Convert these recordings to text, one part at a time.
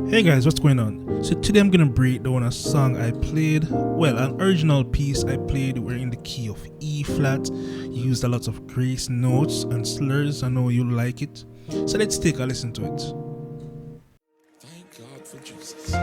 Hey guys, what's going on? So today I'm gonna break down a song I played. Well, an original piece I played. We're in the key of E flat. Used a lot of grace notes and slurs. I know you'll like it. So let's take a listen to it. Thank God for Jesus.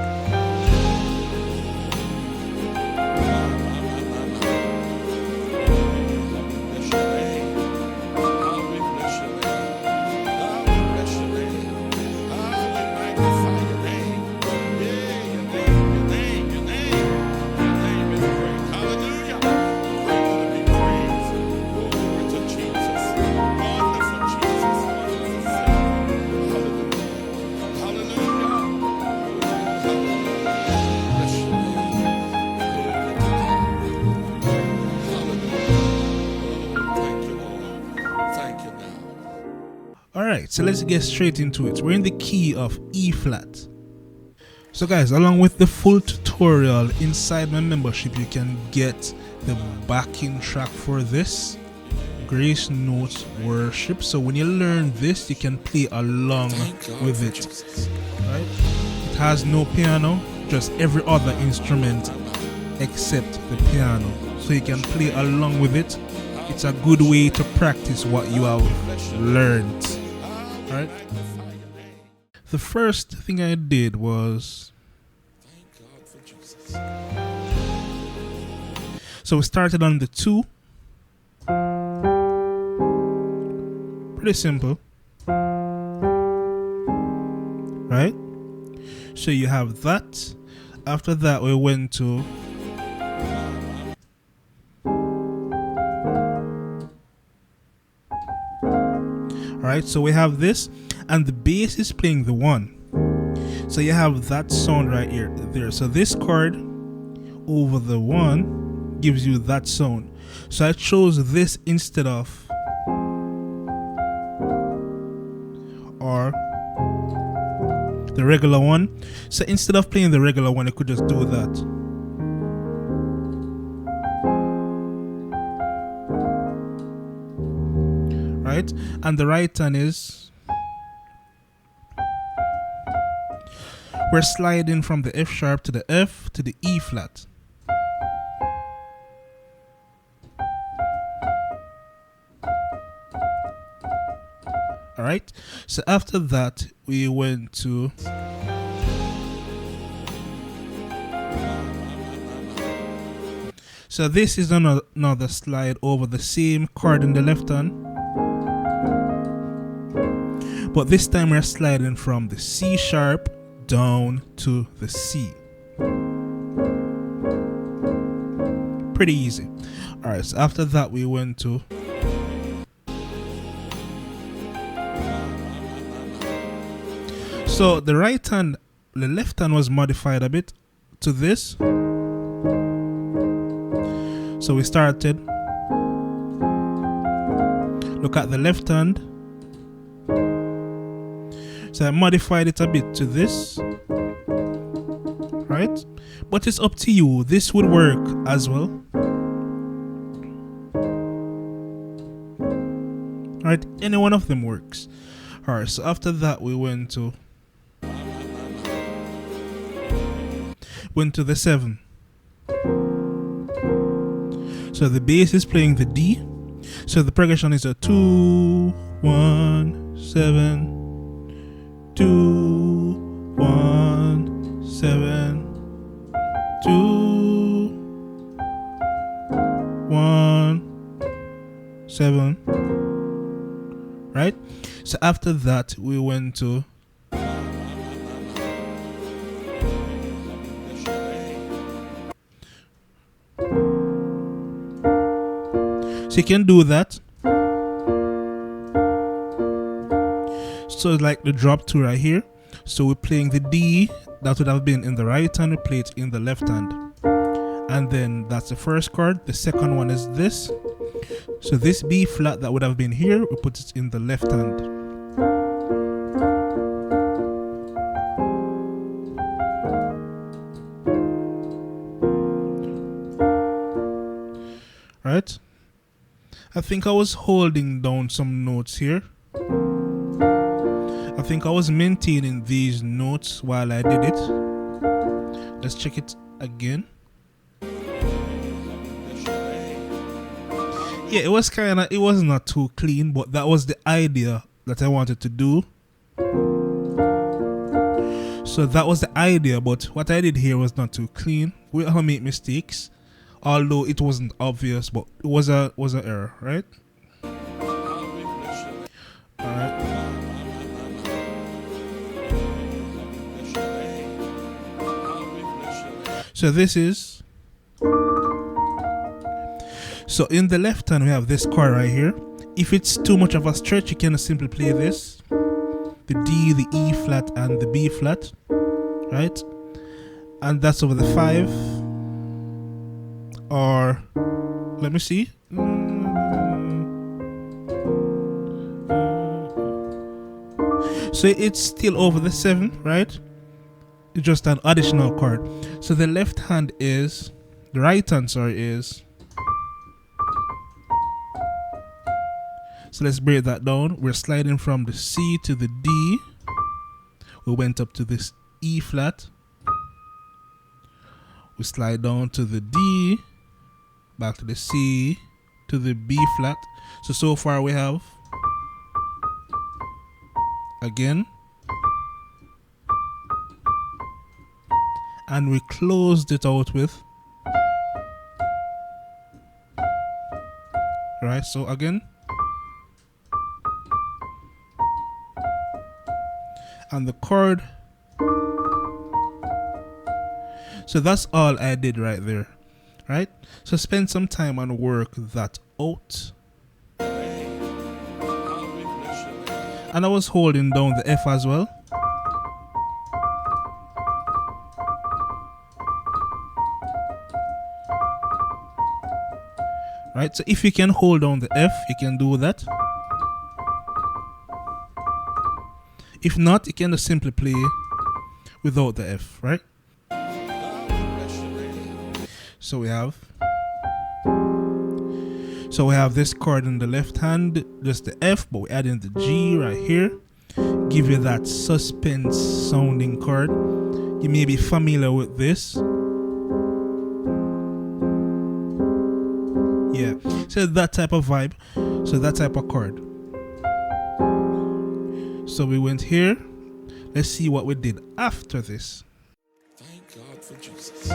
Alright, so let's get straight into it. We're in the key of E flat. So guys, along with the full tutorial inside my membership, you can get the backing track for this Grace Notes Worship. So when you learn this, you can play along with it. Right? It has no piano, just every other instrument except the piano. So you can play along with it. It's a good way to practice what you have learned. Right? The first thing I did was, so we started on the 2. Pretty simple. Right? So you have that. After that we went to Alright, so we have this, and the bass is playing the 1. So you have that sound right here, there. So this chord over the 1 gives you that sound. So I chose this instead of, or the regular one. So instead of playing the regular one, you could just do that. Right? And the right hand is, we're sliding from the F sharp to the F to the E flat. Alright, so after that we went to, so this is another slide over the same chord in the left hand, but this time we're sliding from the C sharp down to the C. Pretty easy. Alright, so after that we went to, so the right hand, the left hand was modified a bit to this. So we started, look at the left hand. So I modified it a bit to this, right? But it's up to you. This would work as well. Right? Any one of them works. Alright, so after that we went to the 7. So the bass is playing the D. So the progression is a 2, 1, 7, 2, 1, 7, 2, 1, 7. Right? So after that we went to, so you can do that. So it's like the drop 2 right here. So we're playing the D that would have been in the right hand, we play it in the left hand. And then that's the first chord. The second one is this. So this B flat that would have been here, we put it in the left hand. Right? I think I was holding down some notes here. I think I was maintaining these notes while I did it. Let's check it again. Yeah, it was not too clean, but that was the idea that I wanted to do. So that was the idea, but what I did here was not too clean. We all make mistakes, although it wasn't obvious, but it was a error, right? Alright. So this is, so in the left hand we have this chord right here. If it's too much of a stretch, you can simply play this, the D, the E flat, and the B flat, right? And that's over the 5. Or let me see. So it's still over the 7, right? It's just an additional chord. So the left hand is, the right hand, sorry, is. So let's break that down. We're sliding from the C to the D. We went up to this E flat. We slide down to the D, back to the C, to the B flat. So far we have, again, and we closed it out with, right? So again, and the chord. So that's all I did right there, right? So spend some time and work that out. And I was holding down the F as well. Right, so if you can hold down the F, you can do that. If not, you can just simply play without the F, right? So we have this chord in the left hand, just the F, but we add in the G right here. Give you that suspense sounding chord. You may be familiar with this. Yeah, so that type of vibe, so that type of chord. So we went here. Let's see what we did after this. Thank God for Jesus.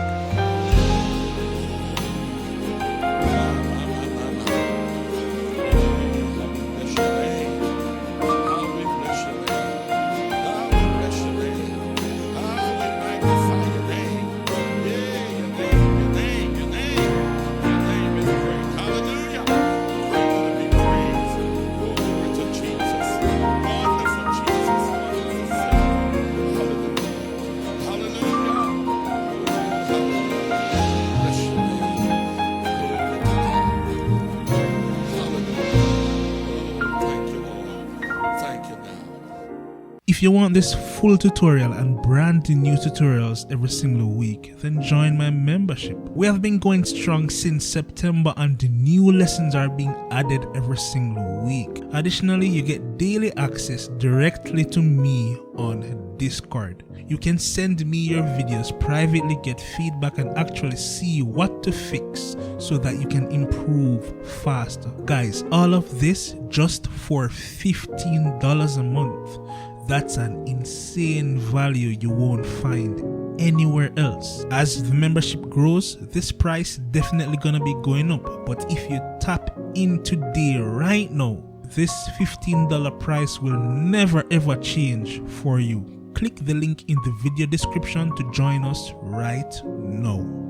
If you want this full tutorial and brand new tutorials every single week, then join my membership. We have been going strong since September and the new lessons are being added every single week. Additionally, you get daily access directly to me on Discord. You can send me your videos privately, get feedback, and actually see what to fix so that you can improve faster. Guys, all of this just for $15 a month. That's an insane value you won't find anywhere else. As the membership grows, this price definitely gonna be going up. But if you tap in today right now, this $15 price will never ever change for you. Click the link in the video description to join us right now.